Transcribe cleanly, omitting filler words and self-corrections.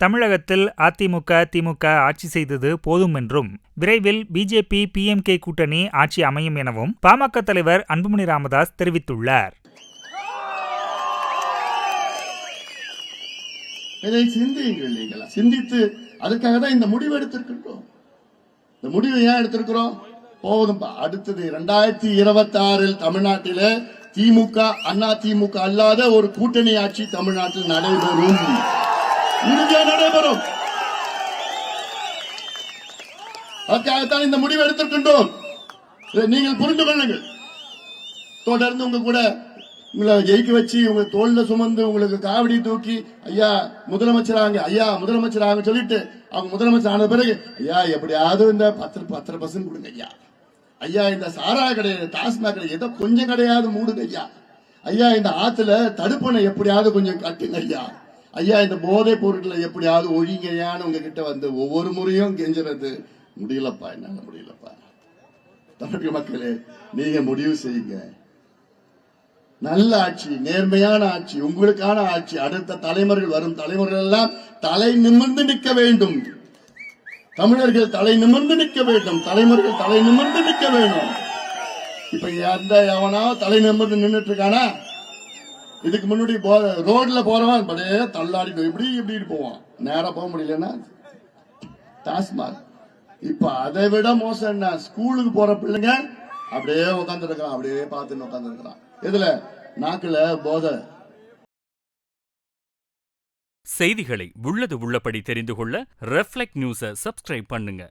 தமிழகத்தில் அதிமுக, திமுக ஆட்சி செய்தது போதும் என்றும், விரைவில் பிஜேபி, PMK கூட்டணி ஆட்சி அமையும் எனவும் பாமக தலைவர் அன்புமணி ராமதாஸ் தெரிவித்துள்ளார். இதை சிந்தியுங்கள். நீங்களா சிந்தித்து அதுக்காக தான் இந்த முடிவு எடுத்திருக்கிறோம். இந்த முடிவு ஏன் எடுத்திருக்கிறோம்? போதும். அடுத்தது 2026 தமிழ்நாட்டில திமுக, அதிமுக அல்லாத ஒரு கூட்டணி ஆட்சி தமிழ்நாட்டில் நடைபெறும். நடைபெறும். அதுக்காகத்தான் இந்த முடிவு எடுத்திருக்கின்றோம். நீங்கள் புரிந்து கொள்ளுங்கள். தொடர்ந்து உங்க கூட உங்களை ஜெயிக்க வச்சு உங்க தோல்ல சுமந்து உங்களுக்கு காவடி தூக்கி ஐயா முதலமைச்சராங்க, ஐயா முதலமைச்சராங்க சொல்லிட்டு அவங்க முதலமைச்சர் ஆன பிறகு ஐயா எப்படியாவது இந்த 10% கொடுங்க ஐயா, ஐயா இந்த சாரா கிடையாது, டாஸ்மாக் கிடையாது, ஏதோ கொஞ்சம் கிடையாது மூடுங்க ஐயா, ஐயா இந்த ஆத்துல தடுப்பணை எப்படியாவது கொஞ்சம் கட்டுங்க ஐயா, ஐயா இந்த போதை பொருட்களை எப்படியாவது ஒழிங்கயான்னு உங்ககிட்ட வந்து ஒவ்வொரு முறையும் கெஞ்சுறது. முடியலப்பா, என்னால முடியலப்பா. தமிழக மக்களே, நீங்க முடிவு செய்யுங்க. நல்ல ஆட்சி, நேர்மையான ஆட்சி, உங்களுக்கான ஆட்சி. அடுத்த தலைமுறைகள், வரும் தலைமுறைகள் எல்லாம் தலை நிமிர்ந்து நிற்க வேண்டும். தமிழர்கள் தலை நிமிர்ந்து நிற்க வேண்டும். தலைமுறைகள் தலை நிமிர்ந்து நிற்க வேண்டும். இப்ப எவனா தலை நிமிர்ந்து நின்றுட்டு இருக்கானா? இதுக்கு முன்னாடி ரோட்ல போறவன் அப்படியே தள்ளாடிட்டு இப்படி இப்படி போவான். நேரா போக முடியலன்னா டாஸ்மாக். இப்ப அதை விட மோசம் என்ன, ஸ்கூலுக்கு போற பிள்ளைங்க அப்படியே உட்கார்ந்து இருக்கான், அப்படியே பார்த்துன்னு உட்கார்ந்து இருக்கிறான். இதுல நாக்குல போதை. செய்திகளை உள்ளது உள்ளபடி தெரிந்து கொள்ள ரெஃப்ளெக்ட் நியூஸை சப்ஸ்கிரைப் பண்ணுங்க.